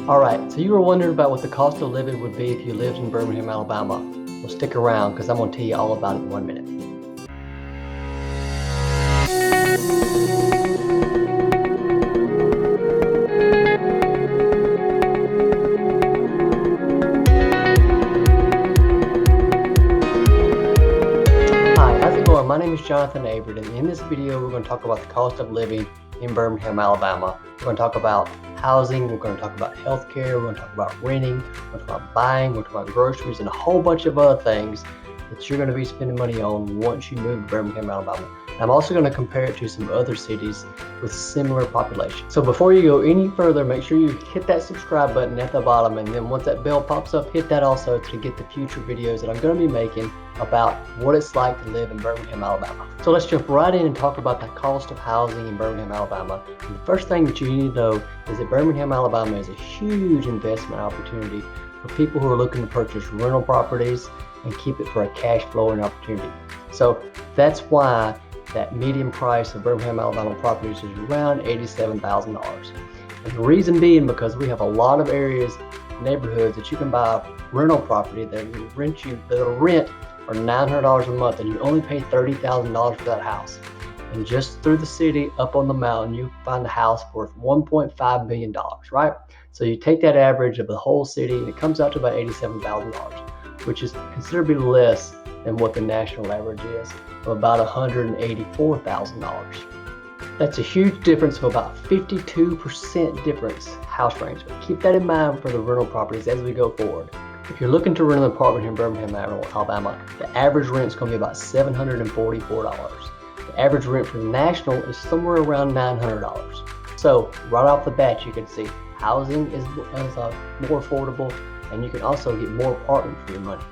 Alright, so you were wondering about what the cost of living would be if you lived in Birmingham, Alabama. Well, stick around because I'm going to tell you all about it in 1 minute. Hi, how's it going? My name is Jonathan Averett, and in this video we're going to talk about the cost of living in Birmingham, Alabama. We're going to talk about housing, we're going to talk about healthcare, we're going to talk about renting, we're going to talk about buying, we're going to talk about groceries, and a whole bunch of other things that you're going to be spending money on once you move to Birmingham, Alabama. And I'm also going to compare it to some other cities with similar population. So before you go any further, make sure you hit that subscribe button at the bottom, and then once that bell pops up, hit that also to get the future videos that I'm going to be making about what it's like to live in Birmingham, Alabama. So let's jump right in and talk about the cost of housing in Birmingham, Alabama. And the first thing that you need to know is that Birmingham, Alabama is a huge investment opportunity for people who are looking to purchase rental properties and keep it for a cash flowing opportunity. So that's why that median price of Birmingham, Alabama properties is around $87,000. And the reason being because we have a lot of areas, neighborhoods that you can buy rental property that will rent for $900 a month, and you only pay $30,000 for that house. And just through the city, up on the mountain, you find a house worth $1.5 million, right? So you take that average of the whole city, and it comes out to about $87,000, which is considerably less than what the national average is, of about $184,000. That's a huge difference, of about 52% difference house range. But keep that in mind for the rental properties as we go forward. If you're looking to rent an apartment here in Birmingham, Alabama, the average rent is going to be about $744. The average rent for the national is somewhere around $900. So right off the bat, you can see housing is more affordable, and you can also get more apartment for your money.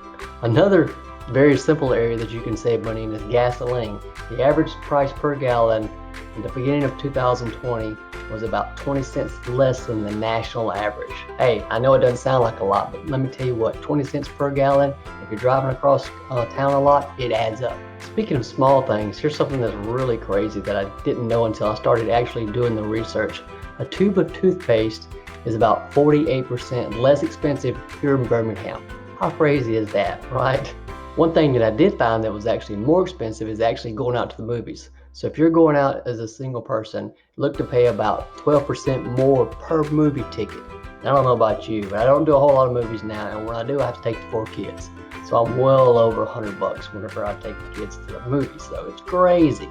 Another very simple area that you can save money in is gasoline. The average price per gallon in the beginning of 2020 was about 20 cents less than the national average. Hey, I know it doesn't sound like a lot, but let me tell you what, 20 cents per gallon, if you're driving across town a lot, it adds up. Speaking of small things, here's something that's really crazy that I didn't know until I started actually doing the research. A tube of toothpaste is about 48% less expensive here in Birmingham. How crazy is that, right? One thing that I did find that was actually more expensive is actually going out to the movies. So if you're going out as a single person, look to pay about 12% more per movie ticket. I don't know about you, but I don't do a whole lot of movies now, and when I do, I have to take the 4 kids. So I'm well over $100 whenever I take the kids to the movies, so it's crazy.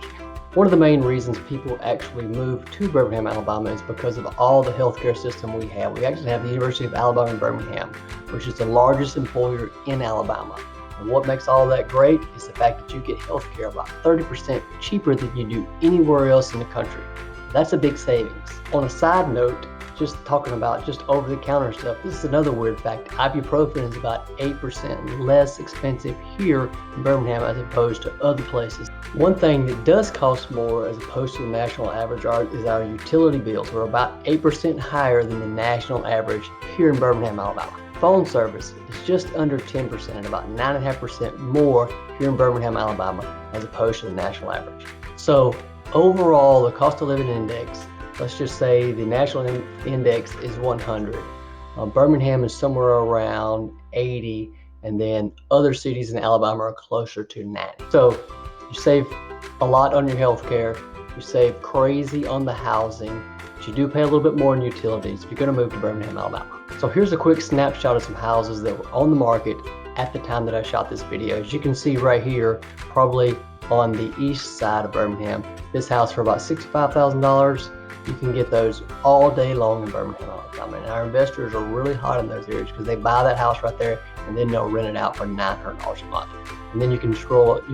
One of the main reasons people actually move to Birmingham, Alabama is because of all the healthcare system we have. We actually have the University of Alabama in Birmingham, which is the largest employer in Alabama. And what makes all that great is the fact that you get healthcare about 30% cheaper than you do anywhere else in the country. That's a big savings. On a side note, just talking about just over-the-counter stuff, this is another weird fact. Ibuprofen is about 8% less expensive here in Birmingham as opposed to other places. One thing that does cost more as opposed to the national average is our utility bills. We're about 8% higher than the national average here in Birmingham, Alabama. Phone service is just under 10%, about 9.5% more here in Birmingham, Alabama, as opposed to the national average. So overall, the cost of living index, let's just say the national index is 100. Birmingham is somewhere around 80, and then other cities in Alabama are closer to 90. So you save a lot on your health care, you save crazy on the housing, but you do pay a little bit more in utilities if you're going to move to Birmingham, Alabama. So here's a quick snapshot of some houses that were on the market at the time that I shot this video. As you can see right here, probably on the east side of Birmingham, this house for about $65,000. You can get those all day long in Birmingham, Alabama. And our investors are really hot in those areas because they buy that house right there and then they'll rent it out for $900 a month. And then you can but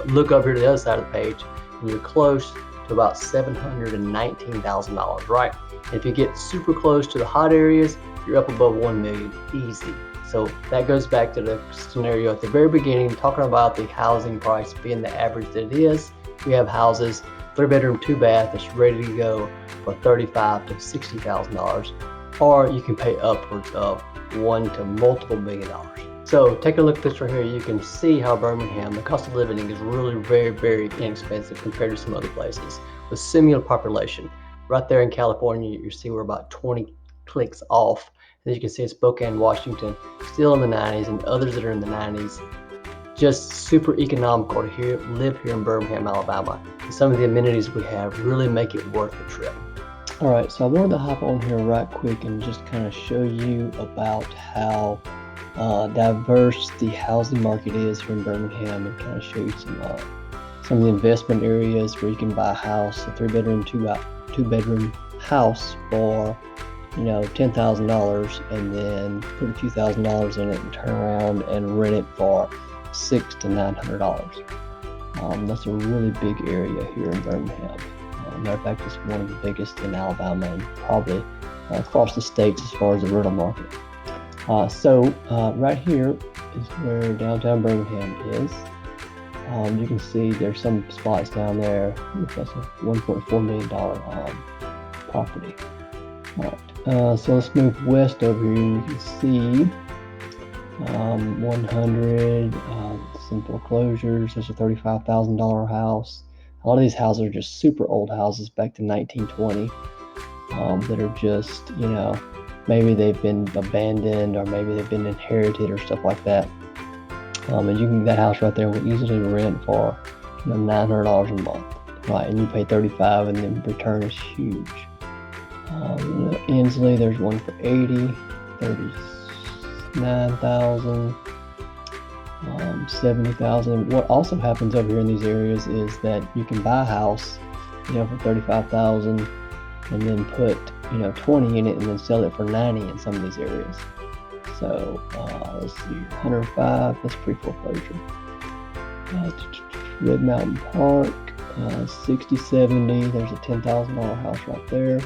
look over here to the other side of the page and you're close to about $719,000, right? And if you get super close to the hot areas, you're up above $1 million easy. So that goes back to the scenario at the very beginning, talking about the housing price being the average that it is. We have houses, 3-bedroom, 2-bath, that's ready to go for $35,000 to $60,000, or you can pay upwards of $1 to multiple $1 million. So take a look at this right here. You can see how Birmingham, the cost of living is really very, very inexpensive compared to some other places with similar population. Right there in California, you see we're about 20 clicks off. As you can see, it's Spokane, Washington, still in the 90s, and others that are in the 90s. Just super economical to live here in Birmingham, Alabama. And some of the amenities we have really make it worth the trip. All right, so I wanted to hop on here right quick and just kind of show you about how diverse the housing market is here in Birmingham, and kind of show you some of the investment areas where you can buy a house, a 3-bedroom, 2-bedroom house for $10,000, and then put a few $1,000s in it and turn around and rent it for $600 to $900. That's a really big area here in Birmingham. Matter of fact, it's one of the biggest in Alabama, and probably across the states as far as the rental market. So right here is where downtown Birmingham is. You can see there's some spots down there. That's a $1.4 million property. All right, so let's move west over here. You can see 100, some foreclosures. There's a $35,000 house. A lot of these houses are just super old houses back to 1920 that are just, maybe they've been abandoned, or maybe they've been inherited or stuff like that. And that house right there will easily rent for $900 a month, right? And you pay $35,000, and the return is huge. Inslee, there's one for $80,000, $39,000, $70,000. What also happens over here in these areas is that you can buy a house, for $35,000, and then put $20,000 in it, and then sell it for $90,000 in some of these areas. So let's see, 105, that's pre-foreclosure. Red Mountain Park, 6070, there's a $10,000 house right there.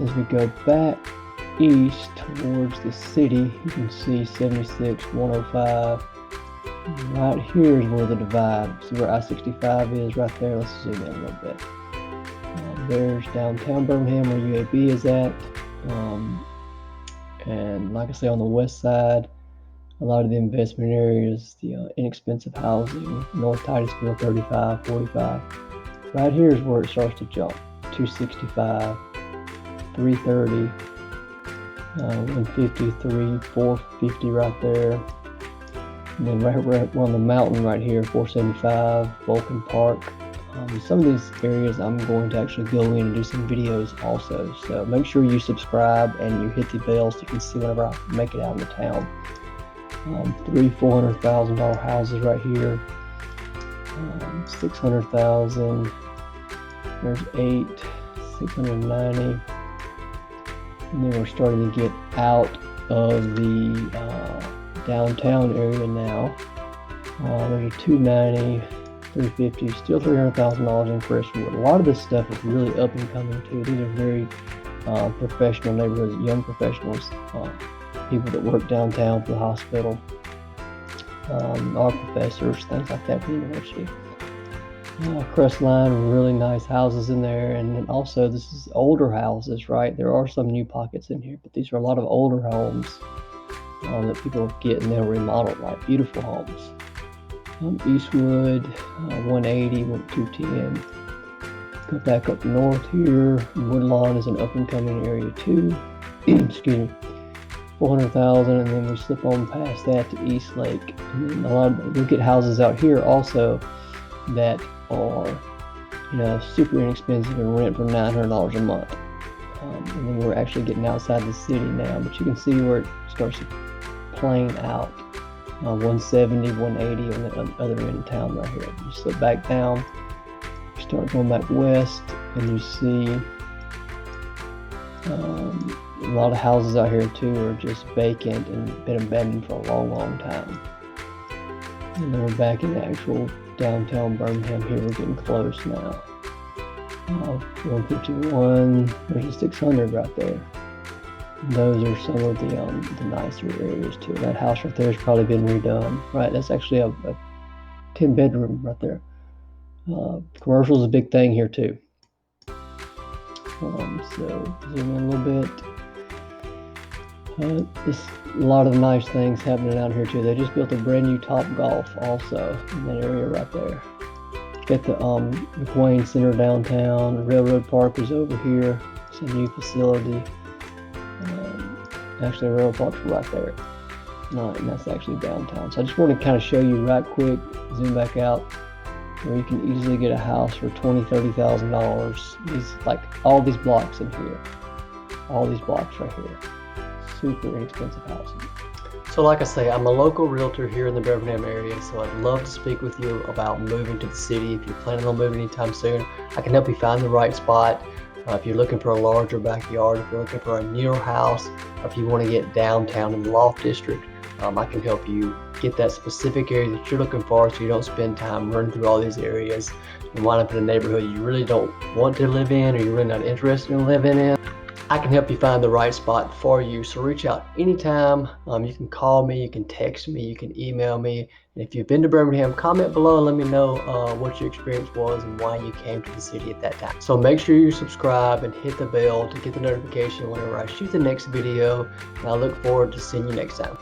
As we go back east towards the city, you can see 76, 105. Right here is where the divide, see where I-65 is right there. Let's zoom in a little bit. There's downtown Birmingham where UAB is at. And like I say, on the west side, a lot of the investment areas, the inexpensive housing, North Titusville, 35, 45. Right here is where it starts to jump. 265, 330, 153, 450 right there. And then right on the mountain right here, 475, Vulcan Park. Some of these areas I'm going to actually go in and do some videos also. So make sure you subscribe and you hit the bell so you can see whenever I make it out into town. $400,000 houses right here. 600,000. There's 8, 690. And then we're starting to get out of the downtown area now. There's a 290, 350, still $300,000 in Crestwood. A lot of this stuff is really up and coming too. These are very professional neighborhoods, young professionals, people that work downtown for the hospital, our professors, things like that for the university. Crestline, really nice houses in there, and then also this is older houses, right? There are some new pockets in here, but these are a lot of older homes that people get and they'll remodel, right? Beautiful homes. Eastwood, 180, 210. Go back up north here. Woodlawn is an up and coming area too. Excuse me. 400,000, and then we slip on past that to East Lake. And then we'll get houses out here also that are, super inexpensive and rent for $900 a month. And then we're actually getting outside the city now, but you can see where it starts to plane out. 170, 180 on the other end of town right here. You slip back down, you start going back west, and you see a lot of houses out here too are just vacant and been abandoned for a long, long time. And then we're back in the actual downtown Birmingham here. We're getting close now. 151, there's a 600 right there. Those are some of the nicer areas too. That house right there has probably been redone, right? That's actually a 10-bedroom right there. Commercial is a big thing here too. So zoom in a little bit. There's a lot of nice things happening out here too. They just built a brand new Top Golf also in that area right there. Got the McWayne Center downtown. Railroad Park is over here. It's a new facility. Actually, a rental park's right there. And that's actually downtown. So I just want to kind of show you right quick, zoom back out, where you can easily get a house for $20,000-$30,000. These, like all these blocks in here, all these blocks right here, super inexpensive housing. So like I say, I'm a local realtor here in the Birmingham area, so I'd love to speak with you about moving to the city. If you're planning on moving anytime soon, I can help you find the right spot. If you're looking for a larger backyard, if you're looking for a newer house, or if you want to get downtown in the Loft District, I can help you get that specific area that you're looking for, so you don't spend time running through all these areas and wind up in a neighborhood you really don't want to live in, or you're really not interested in living in. I can help you find the right spot for you, so reach out anytime. You can call me, you can text me, you can email me. And if you've been to Birmingham, comment below and let me know what your experience was and why you came to the city at that time. So make sure you subscribe and hit the bell to get the notification whenever I shoot the next video. And I look forward to seeing you next time.